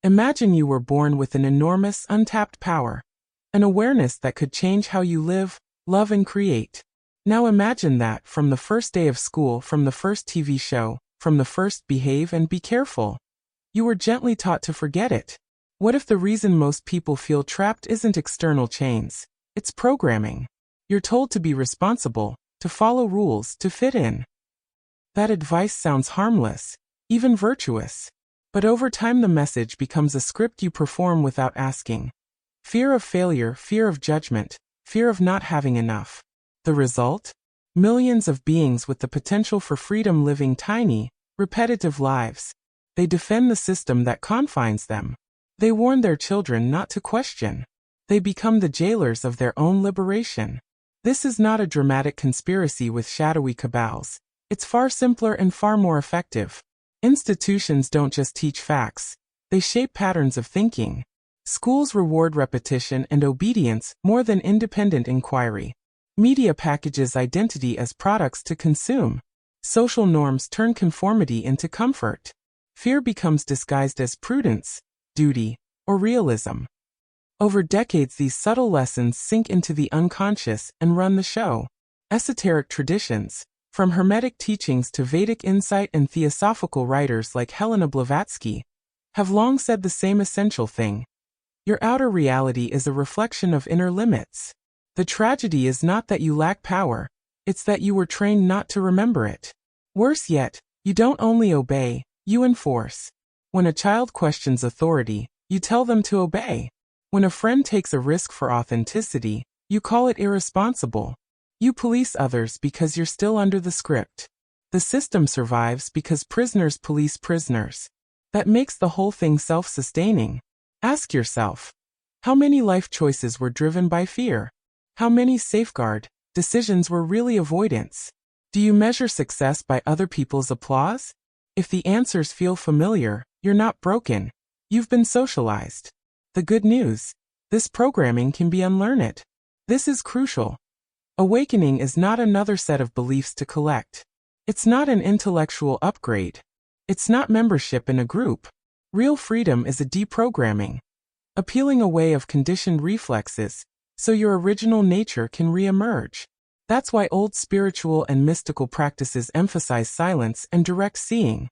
Imagine you were born with an enormous, untapped power, an awareness that could change how you live, love, and create. Now imagine that from the first day of school, from the first TV show, from the first behave and be careful, you were gently taught to forget it. What if the reason most people feel trapped isn't external chains? It's programming. You're told to be responsible, to follow rules, to fit in. That advice sounds harmless, even virtuous. But over time the message becomes a script you perform without asking. Fear of failure, fear of judgment, fear of not having enough. The result? Millions of beings with the potential for freedom living tiny, repetitive lives. They defend the system that confines them. They warn their children not to question. They become the jailers of their own liberation. This is not a dramatic conspiracy with shadowy cabals. It's far simpler and far more effective. Institutions don't just teach facts. They shape patterns of thinking. Schools reward repetition and obedience more than independent inquiry. Media packages identity as products to consume. Social norms turn conformity into comfort. Fear becomes disguised as prudence, duty, or realism. Over decades, these subtle lessons sink into the unconscious and run the show. Esoteric traditions, from Hermetic teachings to Vedic insight and theosophical writers like Helena Blavatsky, have long said the same essential thing. Your outer reality is a reflection of inner limits. The tragedy is not that you lack power, it's that you were trained not to remember it. Worse yet, you don't only obey, you enforce. When a child questions authority, you tell them to obey. When a friend takes a risk for authenticity, you call it irresponsible. You police others because you're still under the script. The system survives because prisoners police prisoners. That makes the whole thing self-sustaining. Ask yourself, how many life choices were driven by fear? How many safeguard decisions were really avoidance? Do you measure success by other people's applause? If the answers feel familiar, you're not broken. You've been socialized. The good news: this programming can be unlearned. This is crucial. Awakening is not another set of beliefs to collect. It's not an intellectual upgrade. It's not membership in a group. Real freedom is a deprogramming, a peeling away of conditioned reflexes, so your original nature can re-emerge. That's why old spiritual and mystical practices emphasize silence and direct seeing.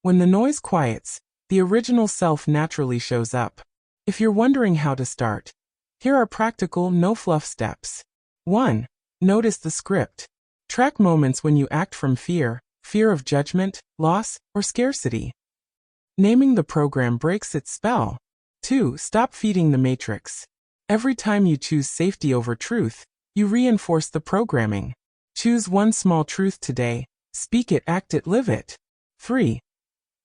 When the noise quiets, the original self naturally shows up. If you're wondering how to start, here are practical, no-fluff steps. 1. Notice the script. Track moments when you act from fear, fear of judgment, loss, or scarcity. Naming the program breaks its spell. 2. Stop feeding the matrix. Every time you choose safety over truth, you reinforce the programming. Choose one small truth today. Speak it, act it, live it. 3.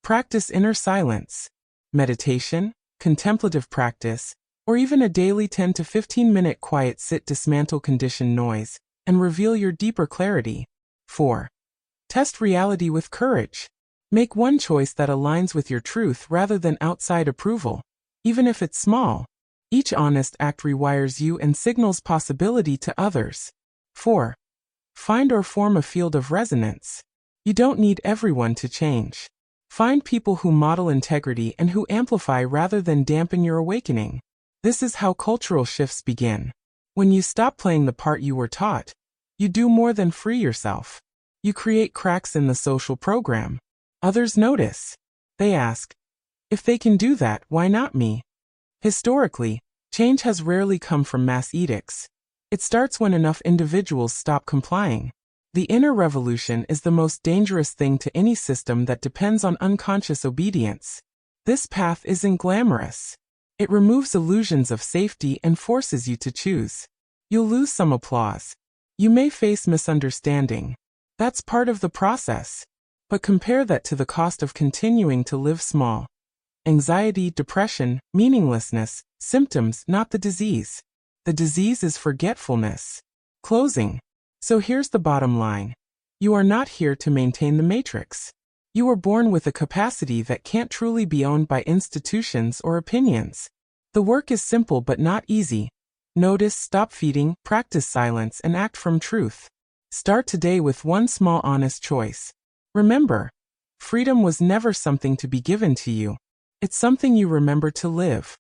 Practice inner silence. Meditation, contemplative practice, or even a daily 10 to 15-minute quiet sit dismantle conditioned noise and reveal your deeper clarity. 4. Test reality with courage. Make one choice that aligns with your truth rather than outside approval, even if it's small. Each honest act rewires you and signals possibility to others. 4. Find or form a field of resonance. You don't need everyone to change. Find people who model integrity and who amplify rather than dampen your awakening. This is how cultural shifts begin. When you stop playing the part you were taught, you do more than free yourself. You create cracks in the social program. Others notice. They ask, if they can do that, why not me? Historically, change has rarely come from mass edicts. It starts when enough individuals stop complying. The inner revolution is the most dangerous thing to any system that depends on unconscious obedience. This path isn't glamorous. It removes illusions of safety and forces you to choose. You'll lose some applause. You may face misunderstanding. That's part of the process. But compare that to the cost of continuing to live small. Anxiety, depression, meaninglessness, symptoms, not the disease. The disease is forgetfulness. Closing. So here's the bottom line. You are not here to maintain the matrix. You were born with a capacity that can't truly be owned by institutions or opinions. The work is simple but not easy. Notice, stop feeding, practice silence, and act from truth. Start today with one small honest choice. Remember, freedom was never something to be given to you. It's something you remember to live.